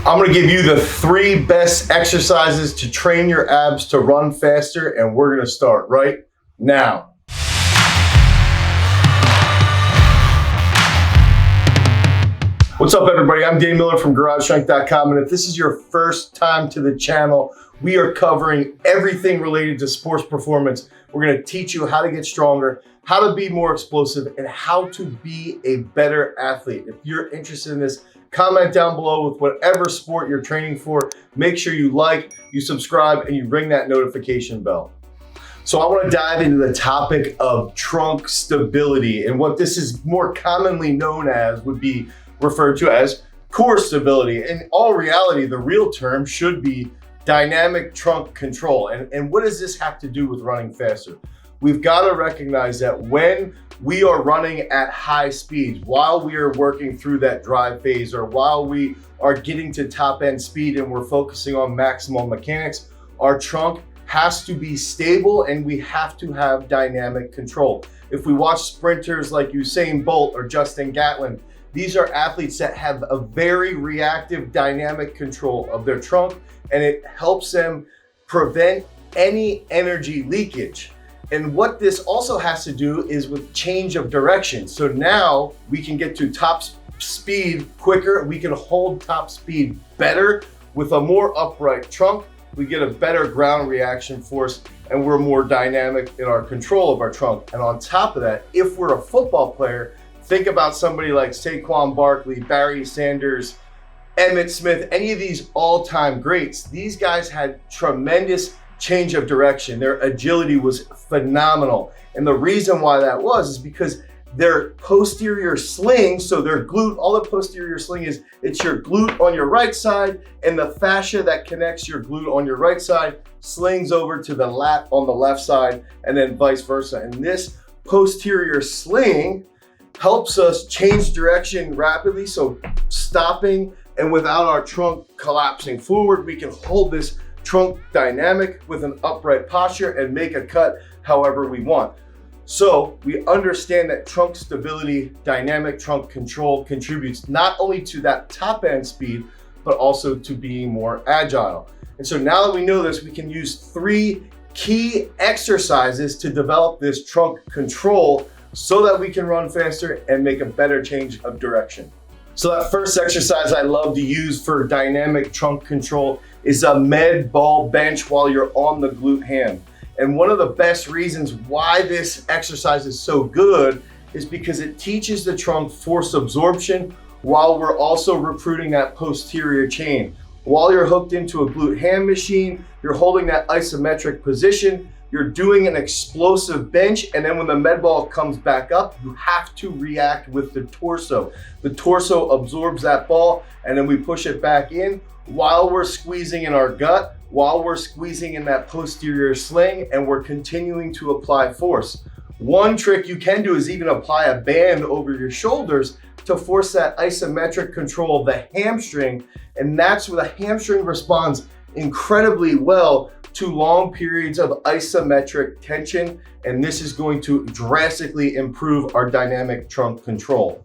I'm gonna give you the 3 best exercises to train your abs to run faster, and we're gonna start right now. What's up, everybody? I'm Dane Miller from GarageStrength.com, and if this is your first time to the channel, we are covering everything related to sports performance. We're gonna teach you how to get stronger, how to be more explosive, and how to be a better athlete. If you're interested in this, comment down below with whatever sport you're training for. Make sure you like, you subscribe, and you ring that notification bell. So I want to dive into the topic of trunk stability, and what this is more commonly known as would be referred to as core stability. In all reality, the real term should be dynamic trunk control. And what does this have to do with running faster? We've got to recognize that when we are running at high speeds, while we are working through that drive phase, or while we are getting to top end speed and we're focusing on maximum mechanics, our trunk has to be stable and we have to have dynamic control. If we watch sprinters like Usain Bolt or Justin Gatlin, these are athletes that have a very reactive dynamic control of their trunk, and it helps them prevent any energy leakage. And what this also has to do is with change of direction. So now we can get to top speed quicker. We can hold top speed better with a more upright trunk. We get a better ground reaction force, and we're more dynamic in our control of our trunk. And on top of that, if we're a football player, think about somebody like Saquon Barkley, Barry Sanders, Emmitt Smith, any of these all-time greats. These guys had tremendous change of direction. Their agility was phenomenal. And the reason why that was is because their posterior sling, so their glute, all the posterior sling is, it's your glute on your right side, and the fascia that connects your glute on your right side slings over to the lat on the left side, and then vice versa. And this posterior sling helps us change direction rapidly, so stopping and without our trunk collapsing forward, we can hold this trunk dynamic with an upright posture and make a cut however we want. So we understand that trunk stability, dynamic trunk control contributes not only to that top end speed, but also to being more agile. And so now that we know this, we can use 3 key exercises to develop this trunk control so that we can run faster and make a better change of direction. So that first exercise I love to use for dynamic trunk control is a med ball bench while you're on the glute ham. And one of the best reasons why this exercise is so good is because it teaches the trunk force absorption while we're also recruiting that posterior chain. While you're hooked into a glute ham machine, you're holding that isometric position, you're doing an explosive bench, and then when the med ball comes back up, you have to react with the torso. The torso absorbs that ball, and then we push it back in while we're squeezing in our gut, while we're squeezing in that posterior sling, and we're continuing to apply force. One trick you can do is even apply a band over your shoulders to force that isometric control of the hamstring, and that's where the hamstring responds incredibly well to long periods of isometric tension, and this is going to drastically improve our dynamic trunk control.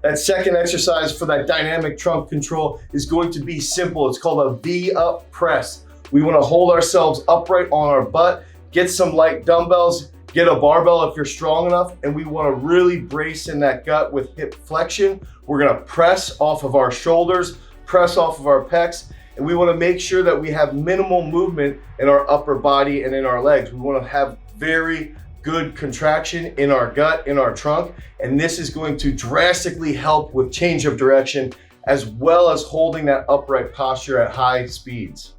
That second exercise for that dynamic trunk control is going to be simple. It's called a V-up press. We want to hold ourselves upright on our butt, get some light dumbbells, get a barbell if you're strong enough, and we want to really brace in that gut with hip flexion. We're going to press off of our shoulders, press off of our pecs, and we want to make sure that we have minimal movement in our upper body and in our legs. We want to have very good contraction in our gut, in our trunk, and this is going to drastically help with change of direction as well as holding that upright posture at high speeds.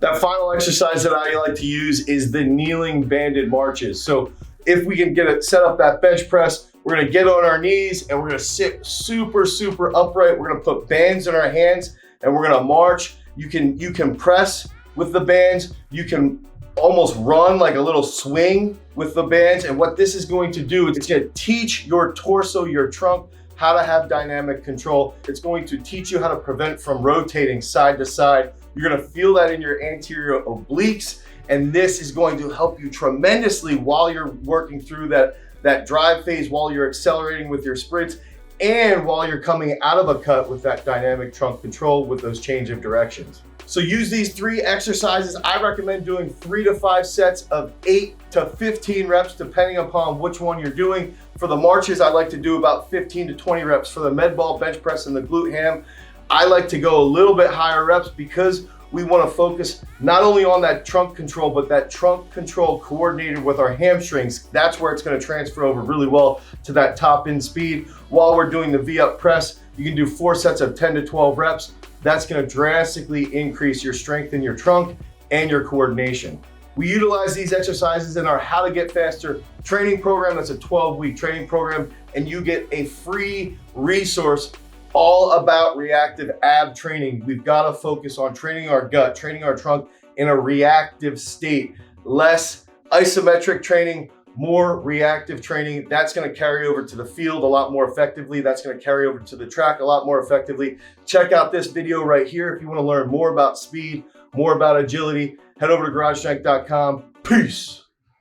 That final exercise that I like to use is the kneeling banded marches. So if we can set up that bench press, we're gonna get on our knees and we're gonna sit super upright. We're gonna put bands in our hands and we're gonna march. You can press with the bands. You can almost run like a little swing with the bands. And what this is going to do is it's going to teach your torso, your trunk, how to have dynamic control. It's going to teach you how to prevent from rotating side to side. You're going to feel that in your anterior obliques. And this is going to help you tremendously while you're working through that drive phase, while you're accelerating with your sprints. and while you're coming out of a cut with that dynamic trunk control with those change of directions. So use these 3 exercises. I recommend doing 3 to 5 sets of 8 to 15 reps, depending upon which one you're doing. For the marches, I like to do about 15 to 20 reps. For the med ball, bench press, and the glute ham, I like to go a little bit higher reps because we want to focus not only on that trunk control, but that trunk control coordinated with our hamstrings. That's where it's going to transfer over really well to that top end speed. While we're doing the V-up press, you can do 4 sets of 10 to 12 reps. That's going to drastically increase your strength in your trunk and your coordination. We utilize these exercises in our How to Get Faster training program. That's a 12-week training program, and you get a free resource all about reactive ab training. We've got to focus on training our gut, training our trunk in a reactive state. Less isometric training, more reactive training. That's going to carry over to the field a lot more effectively. That's going to carry over to the track a lot more effectively. Check out this video right here if you want to learn more about speed, more about agility. Head over to garagestrength.com. Peace.